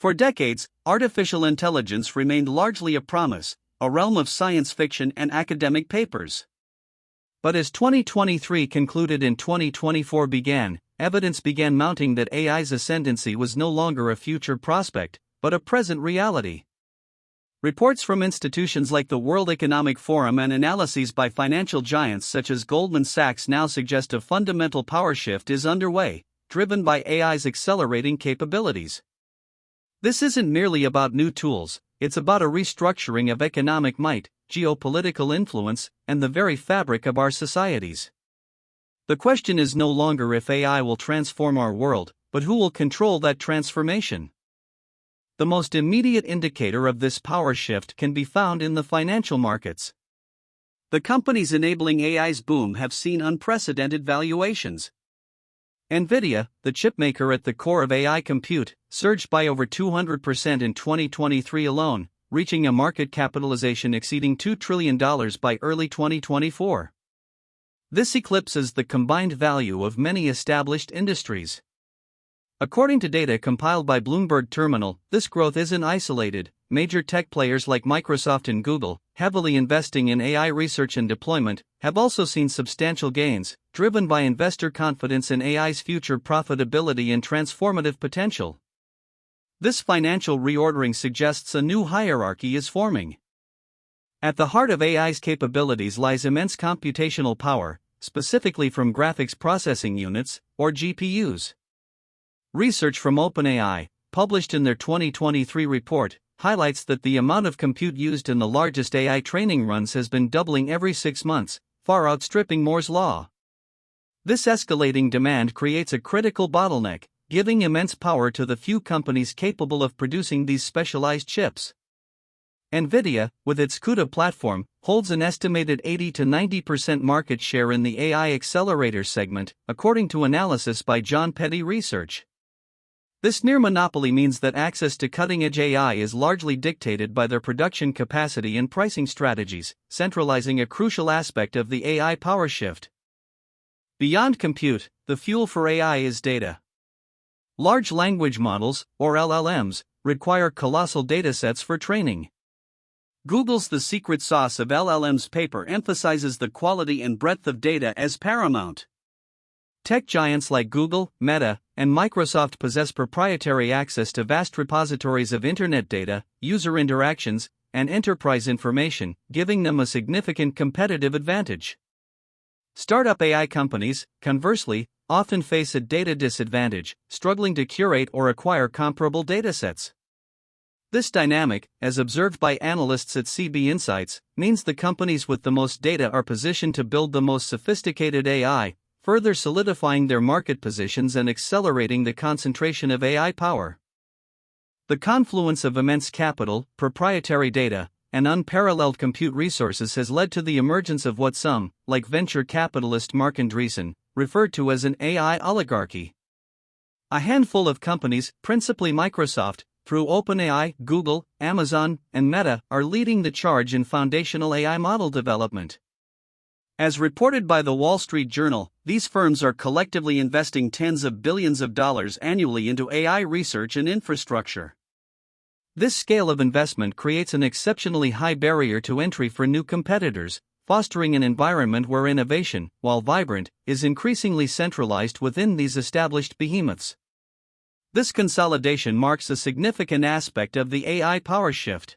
For decades, artificial intelligence remained largely a promise, a realm of science fiction and academic papers. But as 2023 concluded and 2024 began, evidence began mounting that AI's ascendancy was no longer a future prospect, but a present reality. Reports from institutions like the World Economic Forum and analyses by financial giants such as Goldman Sachs now suggest a fundamental power shift is underway, driven by AI's accelerating capabilities. This isn't merely about new tools, it's about a restructuring of economic might, geopolitical influence, and the very fabric of our societies. The question is no longer if AI will transform our world, but who will control that transformation. The most immediate indicator of this power shift can be found in the financial markets. The companies enabling AI's boom have seen unprecedented valuations. NVIDIA, the chipmaker at the core of AI compute, surged by over 200% in 2023 alone, reaching a market capitalization exceeding $2 trillion by early 2024. This eclipses the combined value of many established industries. According to data compiled by Bloomberg Terminal, this growth isn't isolated. Major tech players like Microsoft and Google, heavily investing in AI research and deployment, have also seen substantial gains, driven by investor confidence in AI's future profitability and transformative potential. This financial reordering suggests a new hierarchy is forming. At the heart of AI's capabilities lies immense computational power, specifically from graphics processing units, or GPUs. Research from OpenAI, published in their 2023 report, highlights that the amount of compute used in the largest AI training runs has been doubling every 6 months, far outstripping Moore's law. This escalating demand creates a critical bottleneck, giving immense power to the few companies capable of producing these specialized chips. NVIDIA, with its CUDA platform, holds an estimated 80 to 90% market share in the AI accelerator segment, according to analysis by John Petty Research. This near monopoly means that access to cutting-edge AI is largely dictated by their production capacity and pricing strategies, centralizing a crucial aspect of the AI power shift. Beyond compute, the fuel for AI is data. Large language models, or LLMs, require colossal datasets for training. Google's The Secret Sauce of LLMs paper emphasizes the quality and breadth of data as paramount. Tech giants like Google, Meta, and Microsoft possess proprietary access to vast repositories of internet data, user interactions, and enterprise information, giving them a significant competitive advantage. Startup AI companies, conversely, often face a data disadvantage, struggling to curate or acquire comparable datasets. This dynamic, as observed by analysts at CB Insights, means the companies with the most data are positioned to build the most sophisticated AI, further solidifying their market positions and accelerating the concentration of AI power. The confluence of immense capital, proprietary data, and unparalleled compute resources has led to the emergence of what some, like venture capitalist Marc Andreessen, refer to as an AI oligarchy. A handful of companies, principally Microsoft, through OpenAI, Google, Amazon, and Meta, are leading the charge in foundational AI model development. As reported by the Wall Street Journal, these firms are collectively investing tens of billions of dollars annually into AI research and infrastructure. This scale of investment creates an exceptionally high barrier to entry for new competitors, fostering an environment where innovation, while vibrant, is increasingly centralized within these established behemoths. This consolidation marks a significant aspect of the AI power shift.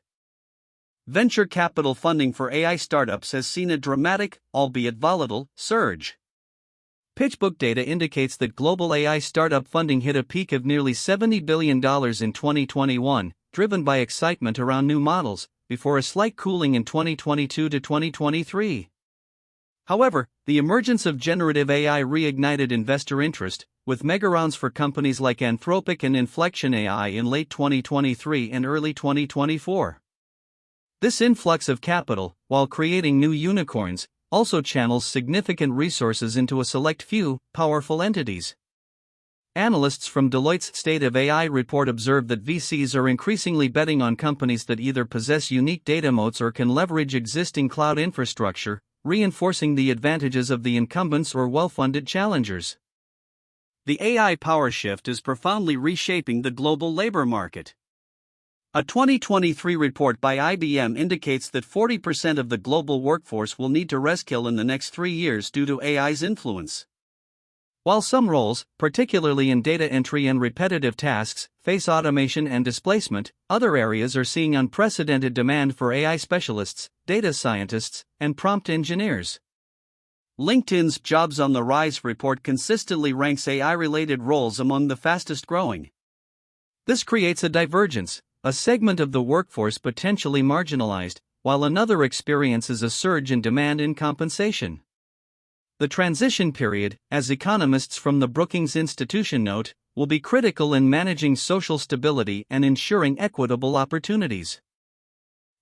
Venture capital funding for AI startups has seen a dramatic, albeit volatile, surge. PitchBook data indicates that global AI startup funding hit a peak of nearly $70 billion in 2021, driven by excitement around new models, before a slight cooling in 2022 to 2023. However, the emergence of generative AI reignited investor interest, with mega-rounds for companies like Anthropic and Inflection AI in late 2023 and early 2024. This influx of capital, while creating new unicorns, also channels significant resources into a select few, powerful entities. Analysts from Deloitte's State of AI report observe that VCs are increasingly betting on companies that either possess unique data moats or can leverage existing cloud infrastructure, reinforcing the advantages of the incumbents or well-funded challengers. The AI power shift is profoundly reshaping the global labor market. A 2023 report by IBM indicates that 40% of the global workforce will need to reskill in the next 3 years due to AI's influence. While some roles, particularly in data entry and repetitive tasks, face automation and displacement, other areas are seeing unprecedented demand for AI specialists, data scientists, and prompt engineers. LinkedIn's Jobs on the Rise report consistently ranks AI-related roles among the fastest growing. This creates a divergence, a segment of the workforce potentially marginalized, while another experiences a surge in demand and compensation. The transition period, as economists from the Brookings Institution note, will be critical in managing social stability and ensuring equitable opportunities.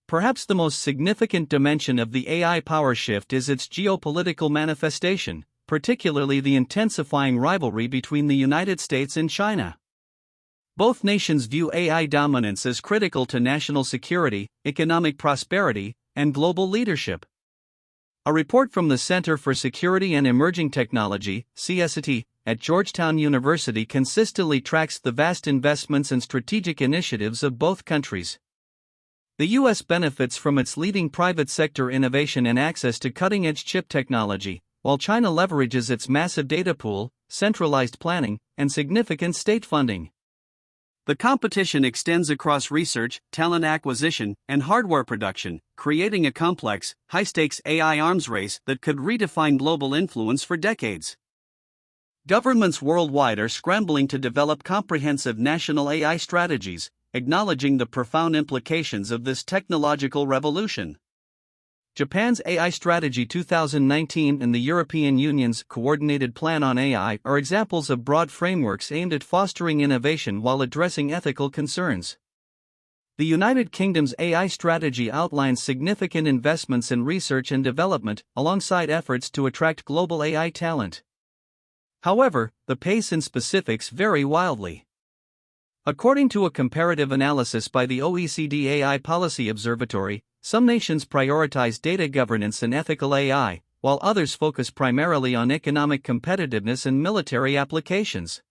Perhaps the most significant dimension of the AI power shift is its geopolitical manifestation, particularly the intensifying rivalry between the United States and China. Both nations view AI dominance as critical to national security, economic prosperity, and global leadership. A report from the Center for Security and Emerging Technology, CSET, at Georgetown University consistently tracks the vast investments and strategic initiatives of both countries. The U.S. benefits from its leading private sector innovation and access to cutting-edge chip technology, while China leverages its massive data pool, centralized planning, and significant state funding. The competition extends across research, talent acquisition, and hardware production, creating a complex, high-stakes AI arms race that could redefine global influence for decades. Governments worldwide are scrambling to develop comprehensive national AI strategies, acknowledging the profound implications of this technological revolution. Japan's AI Strategy 2019 and the European Union's Coordinated Plan on AI are examples of broad frameworks aimed at fostering innovation while addressing ethical concerns. The United Kingdom's AI strategy outlines significant investments in research and development, alongside efforts to attract global AI talent. However, the pace and specifics vary wildly. According to a comparative analysis by the OECD AI Policy Observatory, some nations prioritize data governance and ethical AI, while others focus primarily on economic competitiveness and military applications.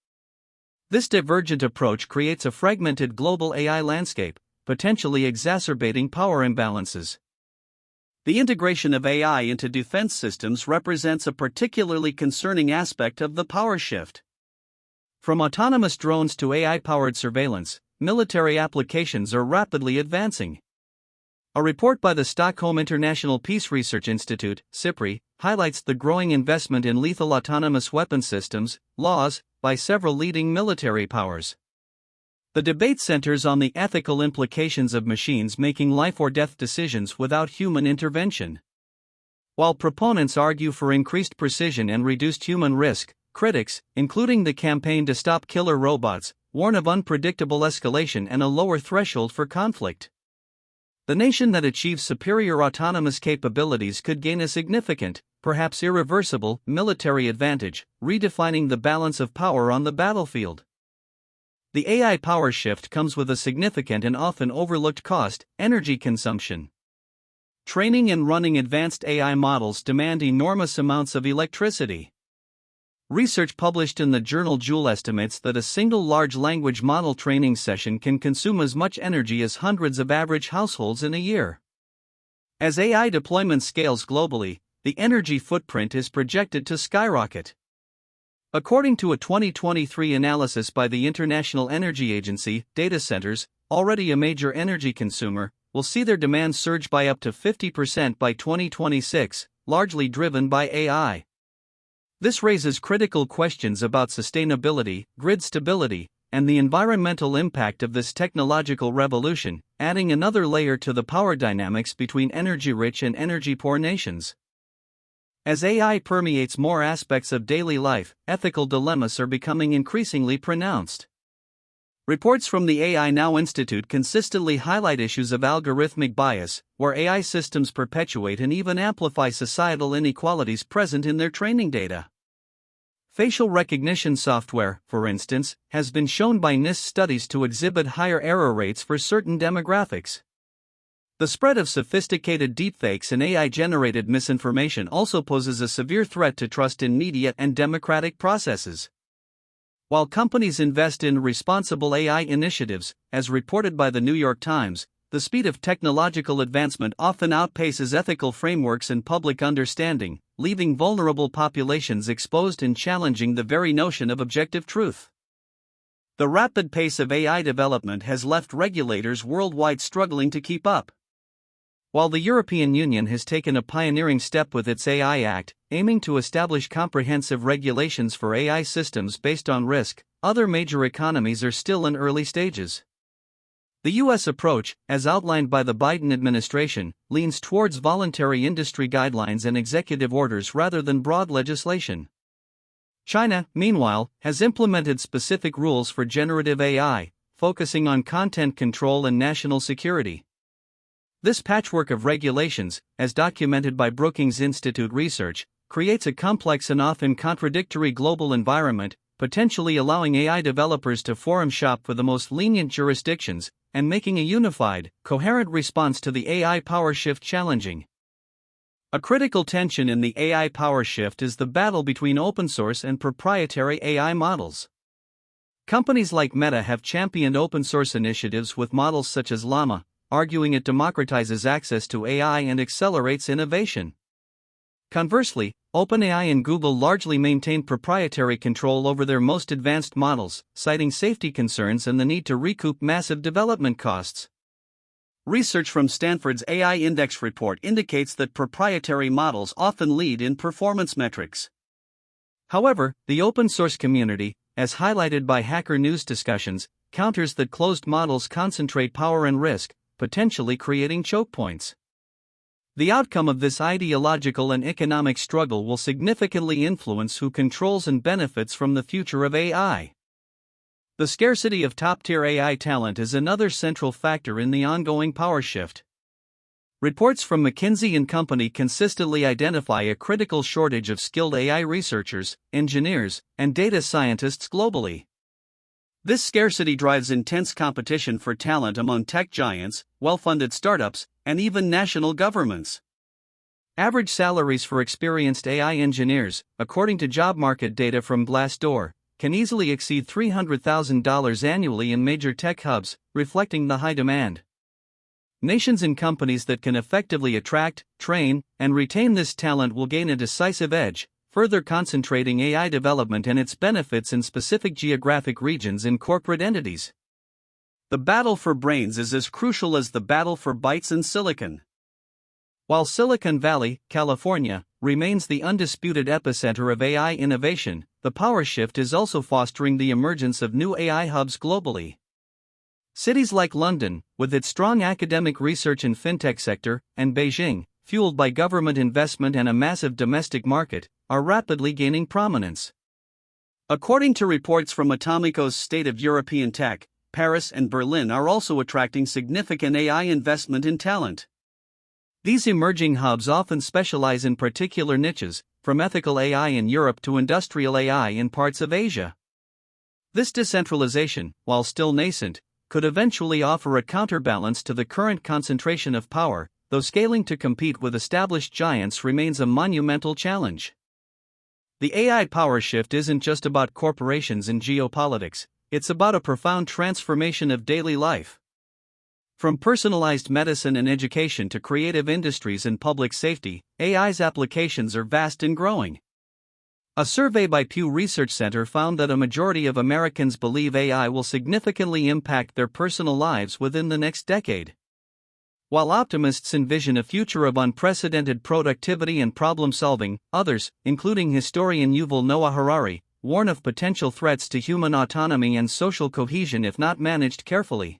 This divergent approach creates a fragmented global AI landscape, potentially exacerbating power imbalances. The integration of AI into defense systems represents a particularly concerning aspect of the power shift. From autonomous drones to AI-powered surveillance, military applications are rapidly advancing. A report by the Stockholm International Peace Research Institute, SIPRI, highlights the growing investment in lethal autonomous weapon systems, laws, by several leading military powers. The debate centers on the ethical implications of machines making life-or-death decisions without human intervention. While proponents argue for increased precision and reduced human risk, critics, including the Campaign to Stop Killer Robots, warn of unpredictable escalation and a lower threshold for conflict. The nation that achieves superior autonomous capabilities could gain a significant, perhaps irreversible, military advantage, redefining the balance of power on the battlefield. The AI power shift comes with a significant and often overlooked cost: energy consumption. Training and running advanced AI models demand enormous amounts of electricity. Research published in the journal Joule estimates that a single large language model training session can consume as much energy as hundreds of average households in a year. As AI deployment scales globally, the energy footprint is projected to skyrocket. According to a 2023 analysis by the International Energy Agency, data centers, already a major energy consumer, will see their demand surge by up to 50% by 2026, largely driven by AI. This raises critical questions about sustainability, grid stability, and the environmental impact of this technological revolution, adding another layer to the power dynamics between energy-rich and energy-poor nations. As AI permeates more aspects of daily life, ethical dilemmas are becoming increasingly pronounced. Reports from the AI Now Institute consistently highlight issues of algorithmic bias, where AI systems perpetuate and even amplify societal inequalities present in their training data. Facial recognition software, for instance, has been shown by NIST studies to exhibit higher error rates for certain demographics. The spread of sophisticated deepfakes and AI-generated misinformation also poses a severe threat to trust in media and democratic processes. While companies invest in responsible AI initiatives, as reported by the New York Times, the speed of technological advancement often outpaces ethical frameworks and public understanding, leaving vulnerable populations exposed and challenging the very notion of objective truth. The rapid pace of AI development has left regulators worldwide struggling to keep up. While the European Union has taken a pioneering step with its AI Act, aiming to establish comprehensive regulations for AI systems based on risk, other major economies are still in early stages. The U.S. approach, as outlined by the Biden administration, leans towards voluntary industry guidelines and executive orders rather than broad legislation. China, meanwhile, has implemented specific rules for generative AI, focusing on content control and national security. This patchwork of regulations, as documented by Brookings Institute research, creates a complex and often contradictory global environment, potentially allowing AI developers to forum shop for the most lenient jurisdictions, and making a unified, coherent response to the AI power shift challenging. A critical tension in the AI power shift is the battle between open source and proprietary AI models. Companies like Meta have championed open source initiatives with models such as Llama, arguing it democratizes access to AI and accelerates innovation. Conversely, OpenAI and Google largely maintain proprietary control over their most advanced models, citing safety concerns and the need to recoup massive development costs. Research from Stanford's AI Index report indicates that proprietary models often lead in performance metrics. However, the open source community, as highlighted by Hacker News discussions, counters that closed models concentrate power and risk, potentially creating choke points. The outcome of this ideological and economic struggle will significantly influence who controls and benefits from the future of AI. The scarcity of top-tier AI talent is another central factor in the ongoing power shift. Reports from McKinsey & Company consistently identify a critical shortage of skilled AI researchers, engineers, and data scientists globally. This scarcity drives intense competition for talent among tech giants, well-funded startups, and even national governments. Average salaries for experienced AI engineers, according to job market data from Glassdoor, can easily exceed $300,000 annually in major tech hubs, reflecting the high demand. Nations and companies that can effectively attract, train, and retain this talent will gain a decisive edge, further concentrating AI development and its benefits in specific geographic regions and corporate entities. The battle for brains is as crucial as the battle for bytes and silicon. While Silicon Valley, California, remains the undisputed epicenter of AI innovation, the power shift is also fostering the emergence of new AI hubs globally. Cities like London, with its strong academic research and fintech sector, and Beijing, fueled by government investment and a massive domestic market, are rapidly gaining prominence. According to reports from Atomico's State of European Tech, Paris and Berlin are also attracting significant AI investment in talent. These emerging hubs often specialize in particular niches, from ethical AI in Europe to industrial AI in parts of Asia. This decentralization, while still nascent, could eventually offer a counterbalance to the current concentration of power, though scaling to compete with established giants remains a monumental challenge. The AI power shift isn't just about corporations and geopolitics, it's about a profound transformation of daily life. From personalized medicine and education to creative industries and public safety, AI's applications are vast and growing. A survey by Pew Research Center found that a majority of Americans believe AI will significantly impact their personal lives within the next decade. While optimists envision a future of unprecedented productivity and problem-solving, others, including historian Yuval Noah Harari, warn of potential threats to human autonomy and social cohesion if not managed carefully.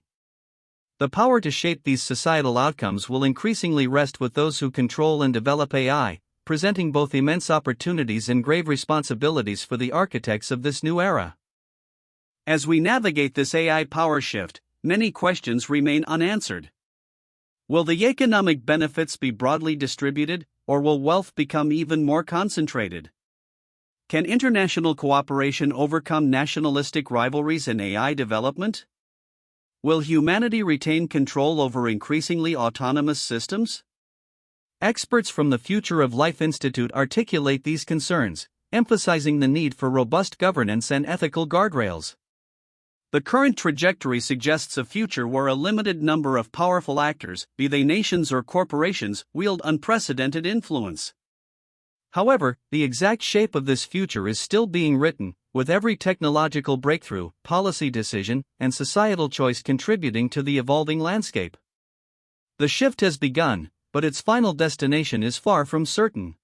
The power to shape these societal outcomes will increasingly rest with those who control and develop AI, presenting both immense opportunities and grave responsibilities for the architects of this new era. As we navigate this AI power shift, many questions remain unanswered. Will the economic benefits be broadly distributed, or will wealth become even more concentrated? Can international cooperation overcome nationalistic rivalries in AI development? Will humanity retain control over increasingly autonomous systems? Experts from the Future of Life Institute articulate these concerns, emphasizing the need for robust governance and ethical guardrails. The current trajectory suggests a future where a limited number of powerful actors, be they nations or corporations, wield unprecedented influence. However, the exact shape of this future is still being written, with every technological breakthrough, policy decision, and societal choice contributing to the evolving landscape. The shift has begun, but its final destination is far from certain.